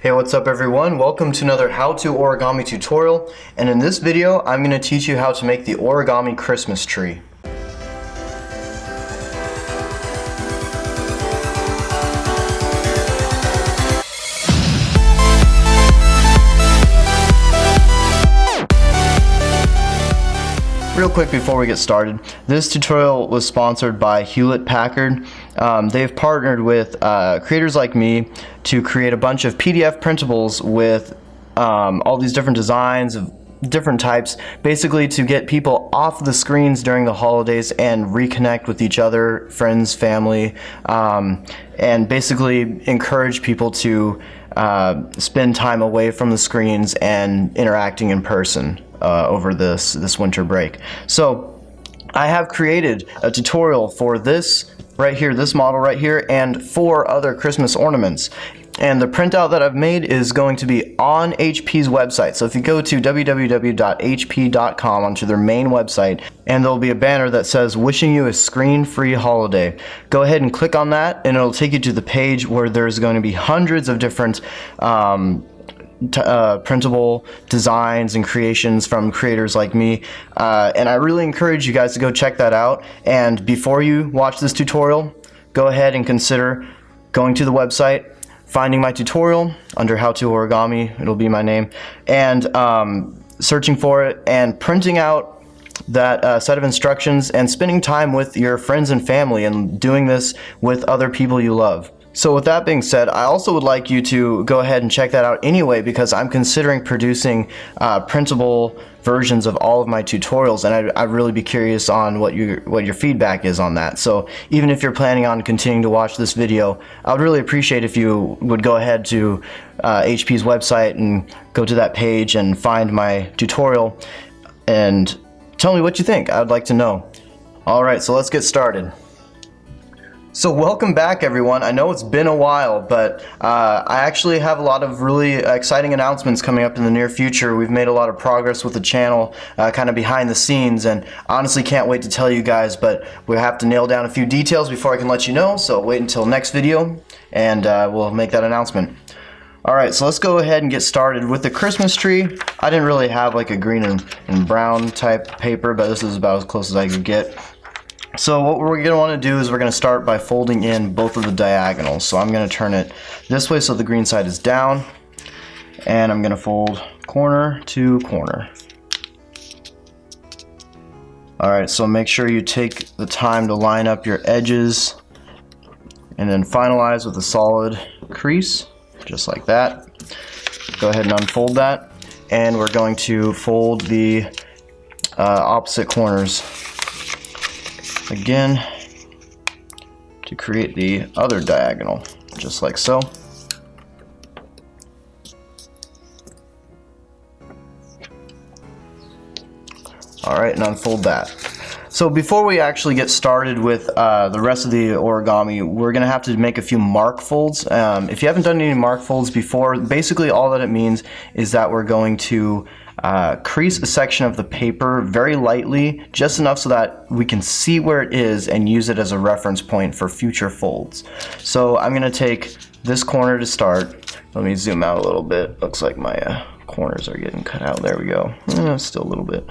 Hey, what's up everyone? Welcome to another how-to origami tutorial, and in this video I'm going to teach you how to make the origami Christmas tree. Real quick before we get started, this tutorial was sponsored by Hewlett-Packard. They've partnered with creators like me to create a bunch of PDF printables with all these different designs of different types, basically to get people off the screens during the holidays and reconnect with each other, friends, family, and basically encourage people to spend time away from the screens and interacting in person over this winter break. So I have created a tutorial for this right here, this model right here, and 4 other Christmas ornaments. And the printout that I've made is going to be on HP's website. So if you go to www.hp.com onto their main website, and there'll be a banner that says wishing you a screen-free holiday. Go ahead and click on that and it'll take you to the page where there's going to be hundreds of different printable designs and creations from creators like me, and I really encourage you guys to go check that out. And before you watch this tutorial, go ahead and consider going to the website, finding my tutorial under How to Origami, it'll be my name, and searching for it and printing out that set of instructions and spending time with your friends and family and doing this with other people you love. So with that being said, I also would like you to go ahead and check that out anyway, because I'm considering producing printable versions of all of my tutorials, and I'd really be curious on what your feedback is on that. So even if you're planning on continuing to watch this video, I would really appreciate if you would go ahead to HP's website and go to that page and find my tutorial and tell me what you think. I'd like to know. Alright, so let's get started. So welcome back everyone. I know it's been a while, but I actually have a lot of really exciting announcements coming up in the near future. We've made a lot of progress with the channel, kind of behind the scenes, and honestly can't wait to tell you guys, but we have to nail down a few details before I can let you know, so wait until next video and we'll make that announcement. Alright, so let's go ahead and get started with the Christmas tree. I didn't really have like a green and brown type paper, but this is about as close as I could get. So what we're going to want to do is we're going to start by folding in both of the diagonals. So I'm going to turn it this way so the green side is down, and I'm going to fold corner to corner. Alright, so make sure you take the time to line up your edges and then finalize with a solid crease, just like that. Go ahead and unfold that, and we're going to fold the opposite corners again to create the other diagonal, just like so. Alright, and unfold that. So before we actually get started with the rest of the origami, we're going to have to make a few mark folds. If you haven't done any mark folds before, basically all that it means is that we're going to crease a section of the paper very lightly, just enough so that we can see where it is and use it as a reference point for future folds. So I'm going to take this corner to start. Let me zoom out a little bit. Looks like my corners are getting cut out. There we go. Still a little bit.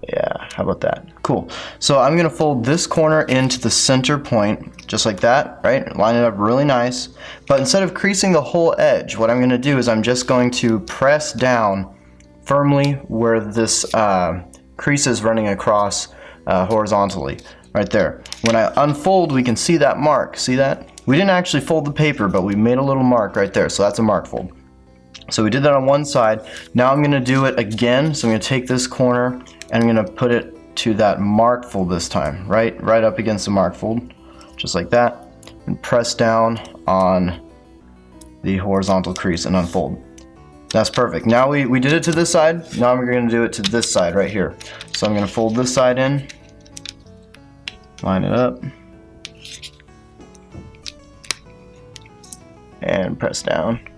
Yeah, how about that? Cool. So I'm going to fold this corner into the center point, just like that, right? Line it up really nice. But instead of creasing the whole edge, what I'm going to do is I'm just going to press down firmly where this crease is running across horizontally, right there. When I unfold, we can see that mark. See that? We didn't actually fold the paper, but we made a little mark right there, so that's a mark fold. So we did that on one side. Now I'm going to do it again. So I'm going to take this corner and I'm going to put it to that mark fold this time, right up against the mark fold, just like that, and press down on the horizontal crease and unfold. That's perfect. Now we did it to this side. Now we're going to do it to this side right here. So I'm going to fold this side in, line it up, and press down.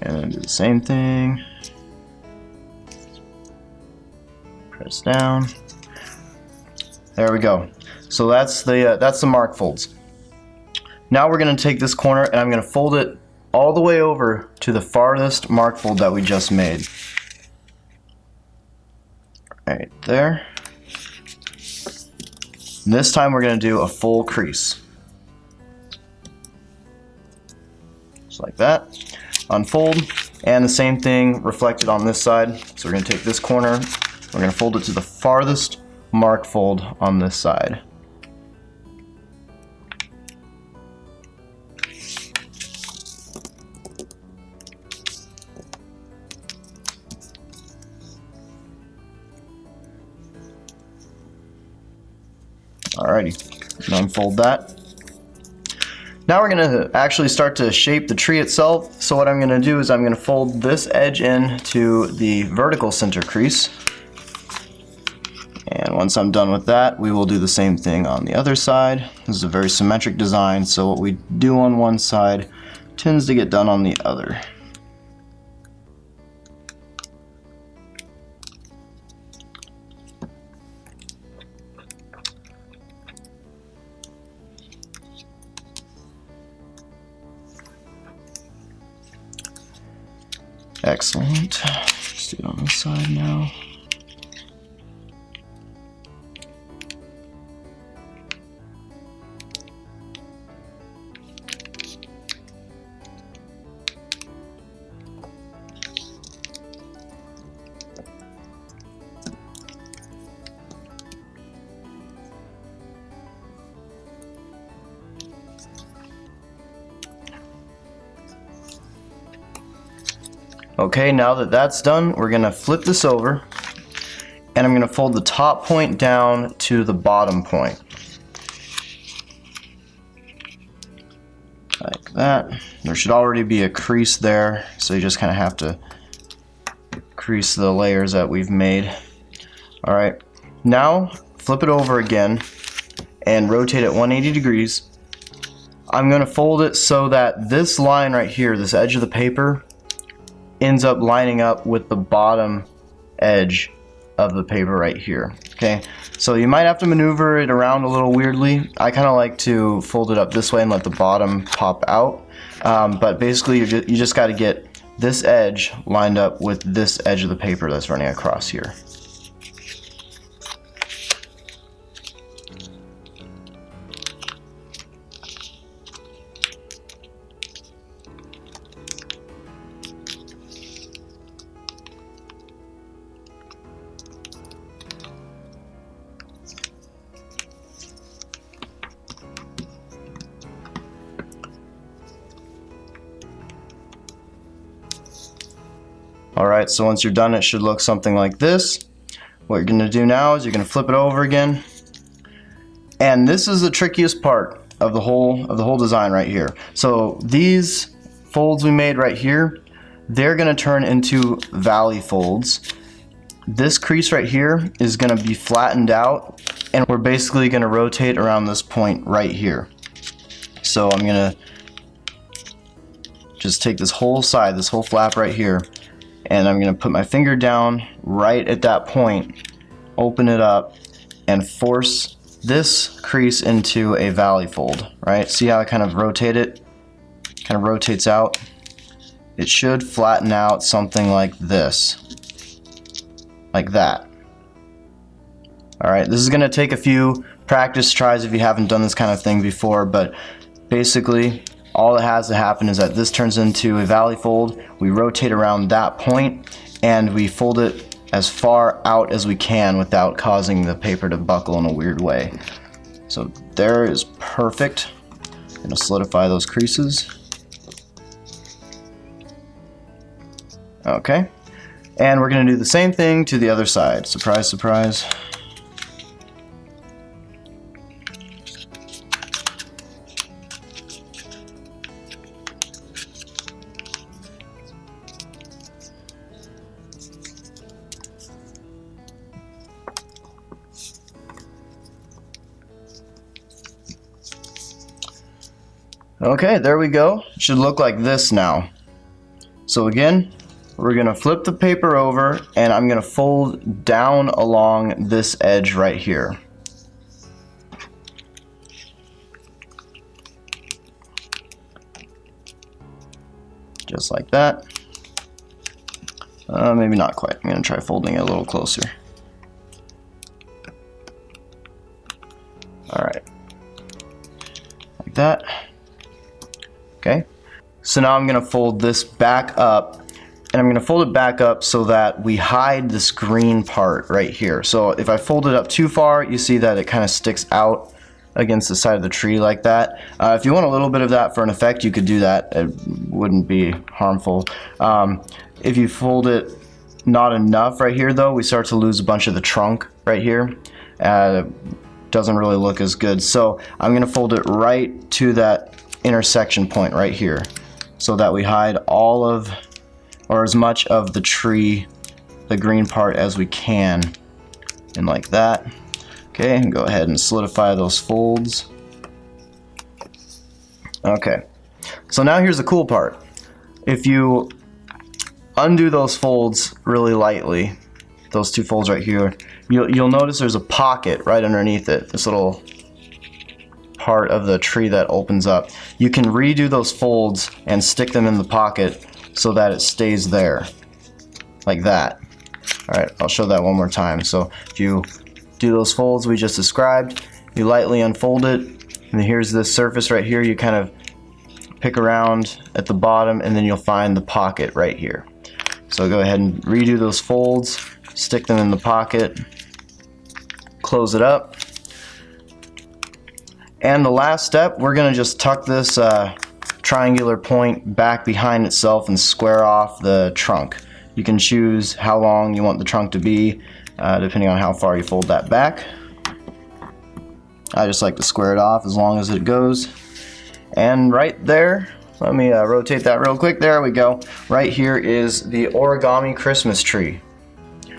And then do the same thing. Press down. There we go. So that's the mark folds. Now we're going to take this corner and I'm going to fold it all the way over to the farthest mark fold that we just made. Right there. And this time we're going to do a full crease. Just like that. Unfold, and the same thing reflected on this side. So we're going to take this corner, we're going to fold it to the farthest mark fold on this side. Alrighty, and unfold that. Now we're going to actually start to shape the tree itself. So what I'm going to do is I'm going to fold this edge in to the vertical center crease. And once I'm done with that, we will do the same thing on the other side. This is a very symmetric design, so what we do on one side tends to get done on the other. Excellent. Let's do it on this side now. Okay, now that that's done, we're going to flip this over and I'm going to fold the top point down to the bottom point. Like that. There should already be a crease there, so you just kind of have to crease the layers that we've made. Alright, now flip it over again and rotate it 180 degrees. I'm going to fold it so that this line right here, this edge of the paper, ends up lining up with the bottom edge of the paper right here. Okay, so you might have to maneuver it around a little weirdly. I kind of like to fold it up this way and let the bottom pop out, but basically you just got to get this edge lined up with this edge of the paper that's running across here. Alright, so once you're done, it should look something like this. What you're going to do now is you're going to flip it over again. And this is the trickiest part of the whole design right here. So these folds we made right here, they're going to turn into valley folds. This crease right here is going to be flattened out, and we're basically going to rotate around this point right here. So I'm going to just take this whole side, this whole flap right here, and I'm going to put my finger down right at that point, open it up, and force this crease into a valley fold, right? See how I kind of rotate it? Kind of rotates out. It should flatten out something like this. Like that. Alright, this is going to take a few practice tries if you haven't done this kind of thing before, but basically all that has to happen is that this turns into a valley fold. We rotate around that point and we fold it as far out as we can without causing the paper to buckle in a weird way. So there is perfect. I'm going to solidify those creases. Okay, and we're going to do the same thing to the other side. Surprise, surprise. Okay, there we go. It should look like this now. So again, we're going to flip the paper over and I'm going to fold down along this edge right here. just like that. Maybe not quite. I'm going to try folding it a little closer. Alright, like that. Okay, so now I'm going to fold this back up, and I'm going to fold it back up so that we hide this green part right here. So if I fold it up too far, you see that it kind of sticks out against the side of the tree like that. If you want a little bit of that for an effect, you could do that. It wouldn't be harmful. If you fold it not enough right here though, we start to lose a bunch of the trunk right here. Doesn't really look as good. So I'm going to fold it right to that intersection point right here so that we hide all of, or as much of the tree, the green part as we can, and like that. Okay, and go ahead and solidify those folds. Okay, so now here's the cool part. If you undo those folds really lightly, those two folds right here, you'll notice there's a pocket right underneath it, this little part of the tree that opens up. You can redo those folds and stick them in the pocket so that it stays there, like that. Alright, I'll show that one more time. So if you do those folds we just described, you lightly unfold it, and here's this surface right here. You kind of pick around at the bottom, and then you'll find the pocket right here. So go ahead and redo those folds, stick them in the pocket, close it up. And the last step, we're going to just tuck this triangular point back behind itself and square off the trunk. You can choose how long you want the trunk to be, depending on how far you fold that back. I just like to square it off as long as it goes. And right there, let me rotate that real quick. There we go. Right here is the origami Christmas tree.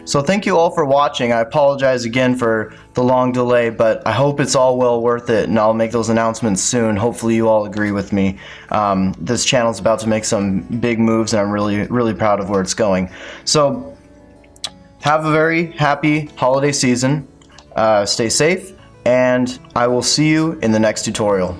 So thank you all for watching. I apologize again for the long delay, but I hope it's all well worth it, and I'll make those announcements soon. Hopefully you all agree with me. This channel is about to make some big moves, and I'm really proud of where it's going. So have a very happy holiday season. Stay safe, and I will see you in the next tutorial.